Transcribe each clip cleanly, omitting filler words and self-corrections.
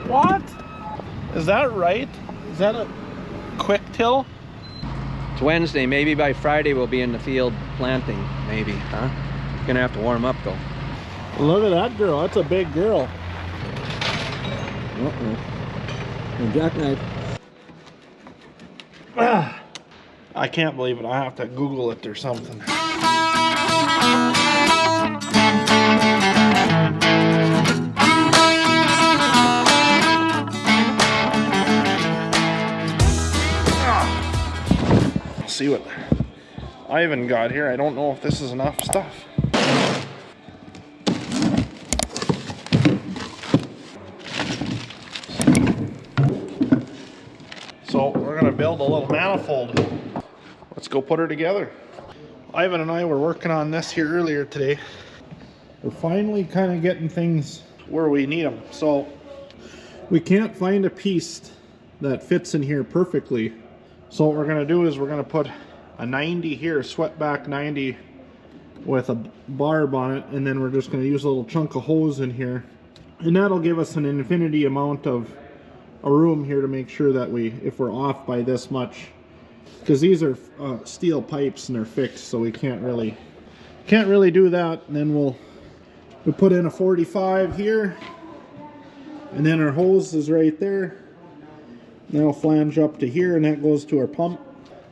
What? Is that right? Is that a quick till? It's Wednesday. Maybe by Friday we'll be in the field planting. Maybe, huh? Gonna have to warm up though. Look at that girl. That's a big girl. And jackknife. I can't believe it. I have to Google it or something. See what Ivan got here. I don't know if this is enough stuff. So we're gonna build a little manifold. Let's go put her together. Ivan and I were working on this here earlier today. We're finally kind of getting things where we need them. So we can't find a piece that fits in here perfectly. So what we're gonna do is we're gonna put a 90 here, swept back 90 with a barb on it, and then we're just gonna use a little chunk of hose in here. And that'll give us an infinity amount of a room here to make sure that if we're off by this much, because these are steel pipes and they're fixed, so we can't really do that. And then we'll put in a 45 here, and then our hose is right there. That'll flange up to here, and that goes to our pump,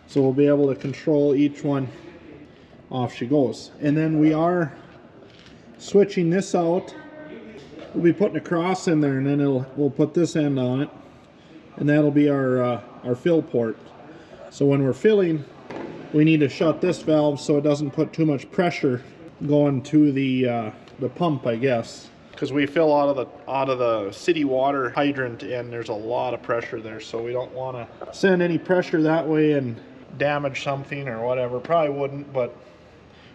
so we'll be able to control each one. Off she goes. And then we are switching this out. We'll be putting a cross in there, and then we'll put this end on it, and that'll be our fill port. So when we're filling, we need to shut this valve so it doesn't put too much pressure going to the pump, I guess. Because we fill out of the city water hydrant, and there's a lot of pressure there, so we don't want to send any pressure that way and damage something or whatever. Probably wouldn't, but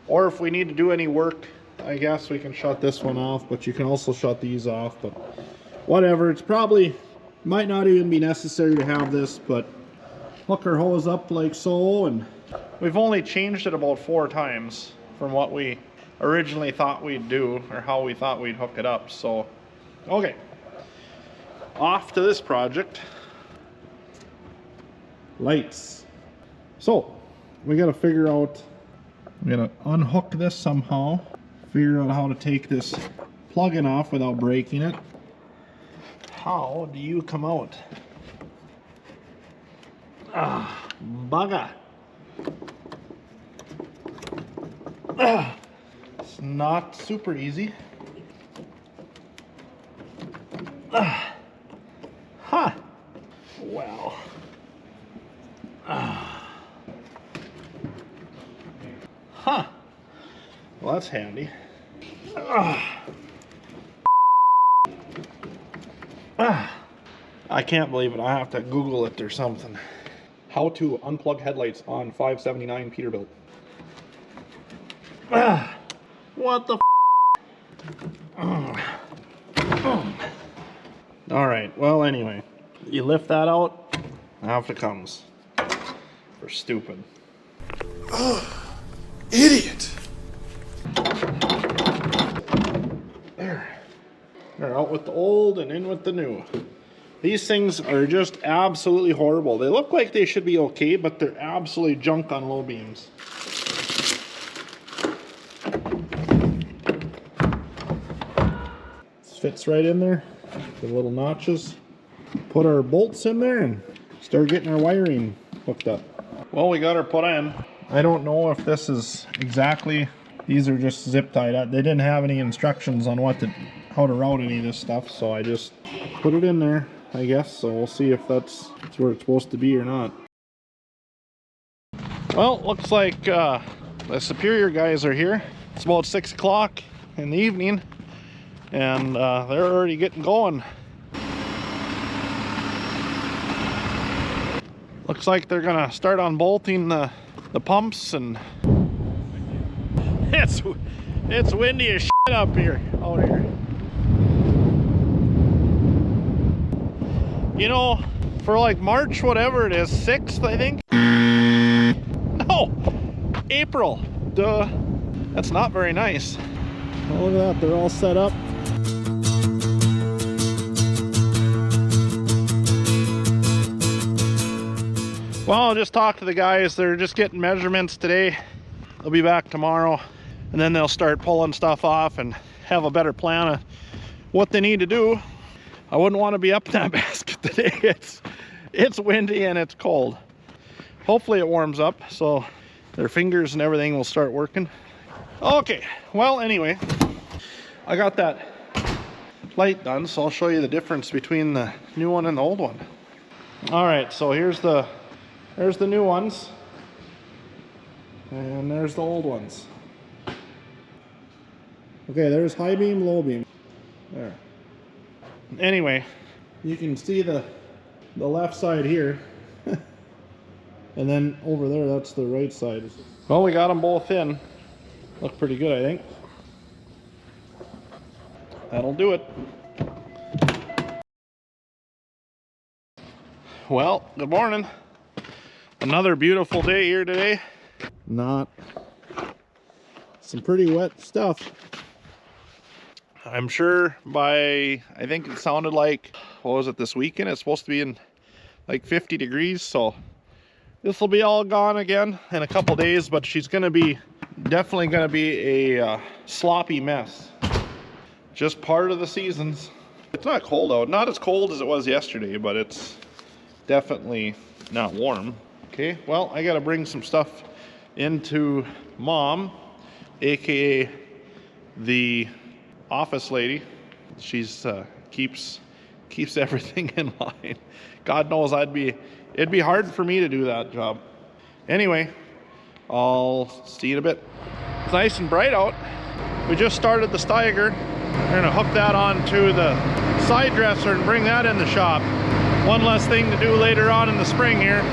or if we need to do any work, I guess we can shut this one off, but you can also shut these off. But whatever, it's probably might not even be necessary to have this, but hook our hose up like so. And we've only changed it about 4 times from what we originally thought we'd do, or how we thought we'd hook it up. So okay, off to this project. Lights. So we got to figure out, we got to unhook this somehow, figure out how to take this plug-in off without breaking it. How do you come out? Bugger. It's not super easy. Huh. Well. Huh. Well, that's handy. I can't believe it. I have to Google it or something. How to unplug headlights on 579 Peterbilt. What the Alright, well anyway. You lift that out, off it comes. We're stupid. Idiot! There. They're out with the old and in with the new. These things are just absolutely horrible. They look like they should be okay, but they're absolutely junk on low beams. This fits right in there. The little notches. Put our bolts in there and start getting our wiring hooked up. Well, we got her put in. I don't know if this is exactly, these are just zip tied. They didn't have any instructions on how to route any of this stuff, so I just put it in there, I guess. So we'll see if that's where it's supposed to be or not. Well, looks like the Superior guys are here. It's about 6 o'clock in the evening, and they're already getting going. Looks like they're gonna start unbolting the pumps, and it's windy as shit up here, out here. You know, for like March, whatever it is, 6th, I think. No, April. Duh. That's not very nice. Oh, look at that, they're all set up. Well, I'll just talk to the guys. They're just getting measurements today. They'll be back tomorrow, and then they'll start pulling stuff off and have a better plan of what they need to do. I wouldn't want to be up in that basket today. It's windy and it's cold. Hopefully it warms up so their fingers and everything will start working. Okay, well, anyway, I got that light done, so I'll show you the difference between the new one and the old one. All right, so there's the new ones, and there's the old ones. Okay, there's high beam, low beam. There. Anyway, you can see the left side here. And then over there, that's the right side. Well, we got them both in. Look pretty good, I think. That'll do it. Well, good morning. Another beautiful day here today. Not some pretty wet stuff. I'm sure by, I think it sounded like, what was it, this weekend? It's supposed to be in like 50 degrees, so this will be all gone again in a couple days, but she's gonna be, definitely gonna be a sloppy mess. Just part of the seasons. It's not cold out, not as cold as it was yesterday, but it's definitely not warm. Okay, well, I gotta bring some stuff into Mom, aka the office lady. She's keeps everything in line. God knows it'd be hard for me to do that job. Anyway, I'll see you in a bit. It's nice and bright out. We just started the Steiger. We're gonna hook that onto the side dresser and bring that in the shop. One less thing to do later on in the spring here.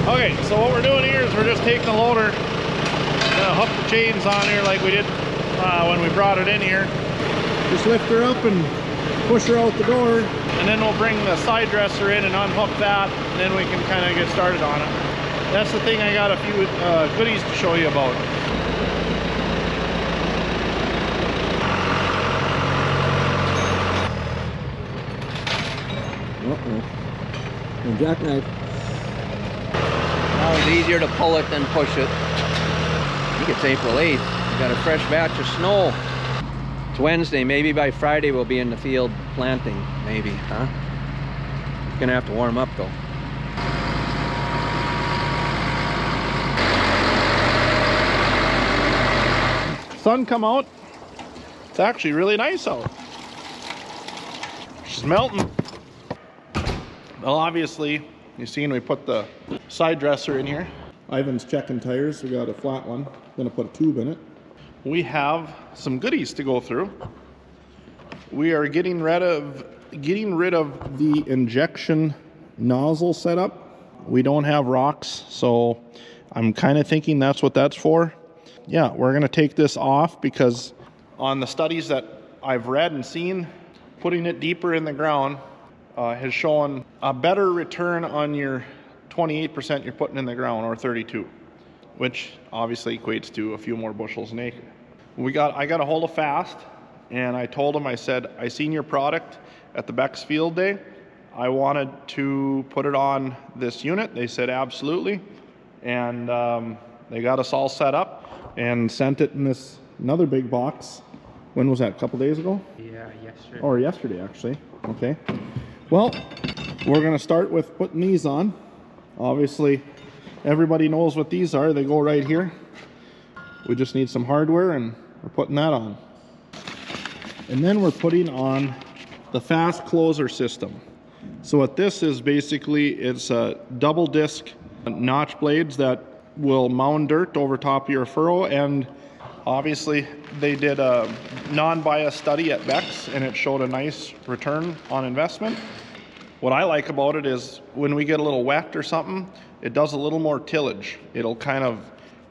Okay, so what we're doing here is we're just taking the loader, hook the chains on here like we did when we brought it in here. Just lift her up and push her out the door, and then we'll bring the side dresser in and unhook that, and then we can kind of get started on it. That's the thing I got a few goodies to show you about. Uh-oh. And jackknife. Now it's easier to pull it than push it. I think it's April 8th. We got a fresh batch of snow. It's Wednesday. Maybe by Friday we'll be in the field planting. Maybe, huh? It's gonna have to warm up though. Sun come out. It's actually really nice out. She's melting. Well, obviously, you've seen we put the side dresser in here. Ivan's checking tires. We got a flat one. Gonna put a tube in it. We have some goodies to go through. We are getting rid of the injection nozzle setup. We don't have rocks, so I'm kind of thinking that's what that's for. Yeah, we're gonna take this off because on the studies that I've read and seen, putting it deeper in the ground has shown a better return on your 28% you're putting in the ground, or 32, which obviously equates to a few more bushels an acre. I got a hold of Fast, and I told them, I said, I seen your product at the Beck's Field Day. I wanted to put it on this unit. They said absolutely, and they got us all set up and sent it in this another big box. When was that, a couple days ago? Yeah, yesterday. Or yesterday, actually. Okay. Well, we're gonna start with putting these on. Obviously, everybody knows what these are. They go right here. We just need some hardware, and we're putting that on. And then we're putting on the fast closer system. So what this is basically, it's a double disc notch blades that will mound dirt over top of your furrow, and obviously they did a non-bias study at Beck's and it showed a nice return on investment. What I like about it is when we get a little wet or something, it does a little more tillage. It'll kind of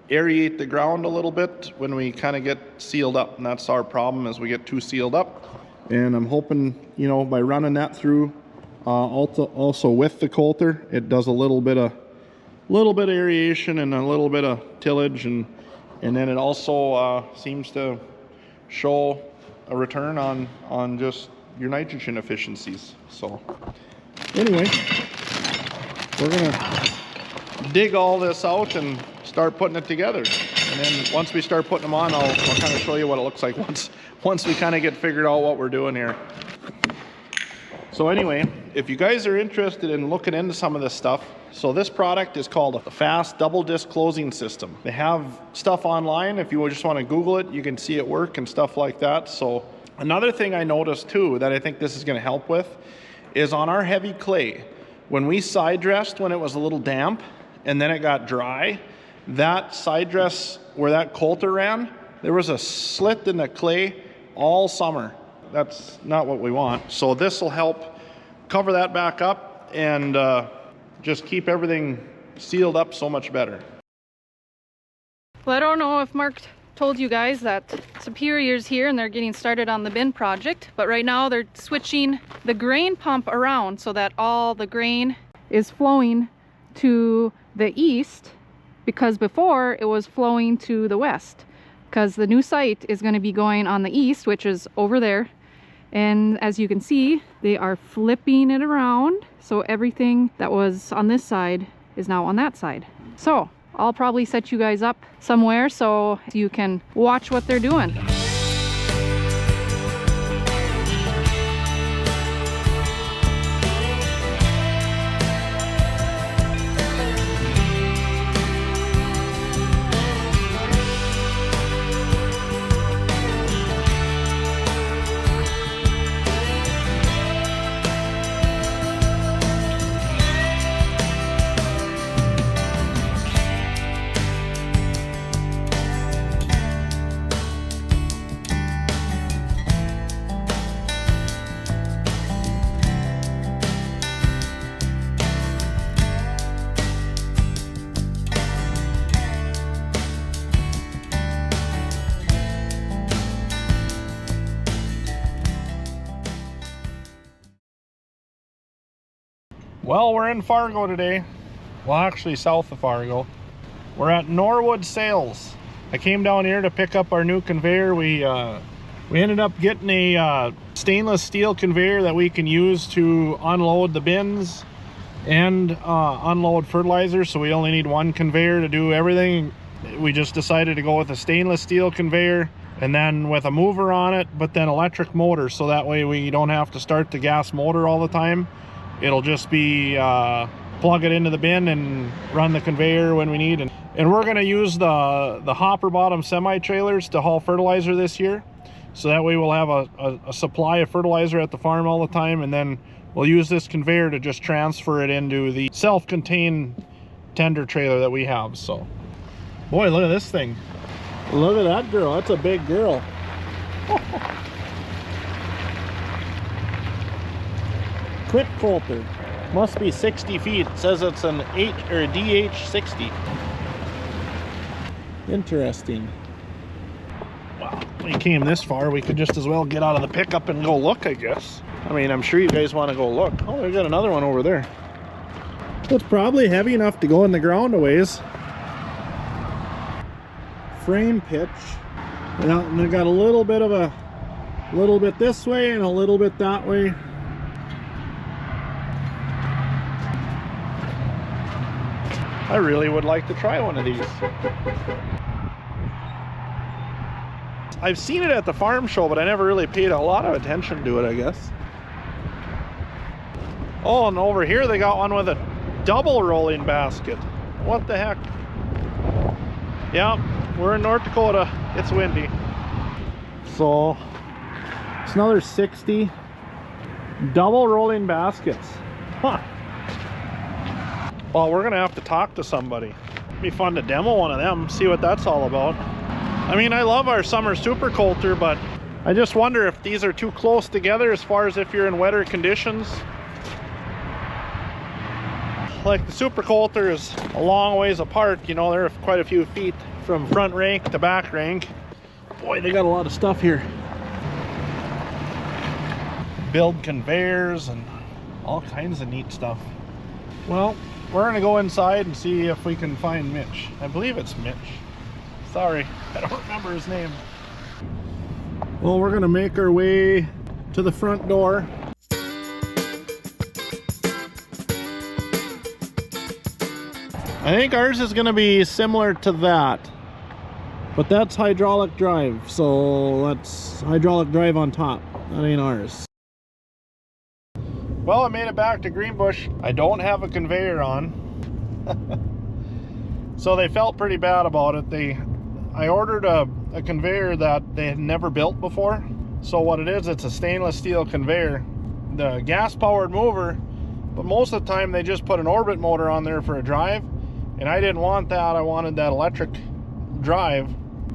aerate the ground a little bit when we kind of get sealed up, and that's our problem, is we get too sealed up. And I'm hoping, you know, by running that through also with the coulter, it does a little bit of aeration and a little bit of tillage, and then it also seems to show a return on just your nitrogen efficiencies. So anyway, we're gonna dig all this out and start putting it together, and then once we start putting them on, I'll kind of show you what it looks like once we kind of get figured out what we're doing here. So anyway, if you guys are interested in looking into some of this stuff, so this product is called a fast double disc closing system. They have stuff online. If you just want to Google it, you can see it work and stuff like that. So another thing I noticed too that I think this is going to help with is on our heavy clay, when we side dressed when it was a little damp and then it got dry, that side dress where that coulter ran, there was a slit in the clay all summer. That's not what we want. So this will help cover that back up and just keep everything sealed up so much better. Well, I don't know if Mark told you guys that Superior's here and they're getting started on the bin project, but right now they're switching the grain pump around so that all the grain is flowing to the east, because before it was flowing to the west, because the new site is going to be going on the east, which is over there. And as you can see, they are flipping it around, so everything that was on this side is now on that side. So I'll probably set you guys up somewhere so you can watch what they're doing. Well, we're in Fargo today. Well, actually south of Fargo. We're at Norwood Sales. I came down here to pick up our new conveyor. We ended up getting a stainless steel conveyor that we can use to unload the bins and unload fertilizer. So we only need one conveyor to do everything. We just decided to go with a stainless steel conveyor and then with a mover on it, but then electric motor, so that way we don't have to start the gas motor all the time. It'll just be plug it into the bin and run the conveyor when we need. And we're going to use the hopper bottom semi trailers to haul fertilizer this year, so that way we'll have a supply of fertilizer at the farm all the time, and then we'll use this conveyor to just transfer it into the self-contained tender trailer that we have. So boy, look at this thing. Look at that girl. That's a big girl. Quit coulter. Must be 60 feet. It says it's an DH60. Interesting. Wow. We came this far, we could just as well get out of the pickup and go look, I guess. I mean, I'm sure you guys want to go look. Oh, we got another one over there. It's probably heavy enough to go in the ground a ways. Frame pitch. And I got a little bit this way and a little bit that way. I really would like to try one of these. I've seen it at the farm show, but I never really paid a lot of attention to it, I guess. Oh, and over here they got one with a double rolling basket. What the heck? Yeah, we're in North Dakota. It's windy. So, it's another 60 double rolling baskets. Huh. Well, we're gonna have to talk to somebody. It'd be fun to demo one of them, see what that's all about. I mean, I love our summer super coulter, but I just wonder if these are too close together as far as if you're in wetter conditions. like the Super Coulter is a long ways apart. You know, they're quite a few feet from front rank to back rank. Boy, they got a lot of stuff here. Build conveyors and all kinds of neat stuff. Well, we're gonna go inside and see if we can find Mitch. I believe it's Mitch. Sorry, I don't remember his name. Well, we're gonna make our way to the front door. I think ours is gonna be similar to that, but that's hydraulic drive, so that's hydraulic drive on top. That ain't ours. Well, I made it back to Greenbush. I don't have a conveyor on. So they felt pretty bad about it. I ordered a conveyor that they had never built before. So what it is, it's a stainless steel conveyor. The gas powered mover, but most of the time they just put an orbit motor on there for a drive. And I didn't want that. I wanted that electric drive.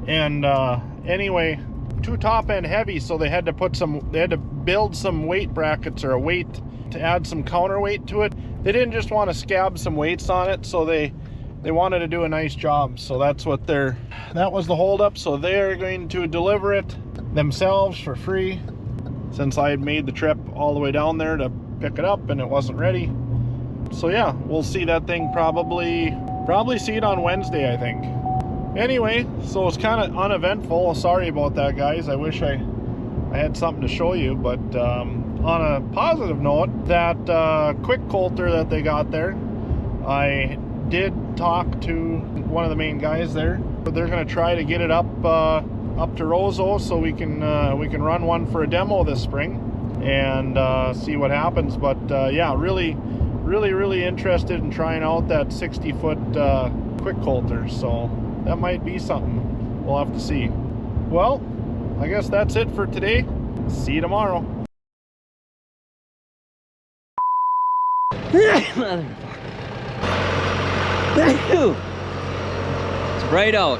And anyway, too top end heavy, so they had to build some weight brackets or a weight to add some counterweight to it. They didn't just want to scab some weights on it, so they wanted to do a nice job. So that was the holdup. So they're going to deliver it themselves for free, since I had made the trip all the way down there to pick it up and it wasn't ready. So yeah, we'll see that thing probably see it on Wednesday, I think. Anyway, so it's kind of uneventful. Sorry about that, guys. I wish I had something to show you, but on a positive note, that quick coulter that they got there, I did talk to one of the main guys there. They're going to try to get it up to Roseau, so we can run one for a demo this spring and see what happens. But yeah, really interested in trying out that 60-foot quick coulter, so that might be something. We'll have to see. Well, I guess that's it for today. See you tomorrow. Thank you. It's bright out.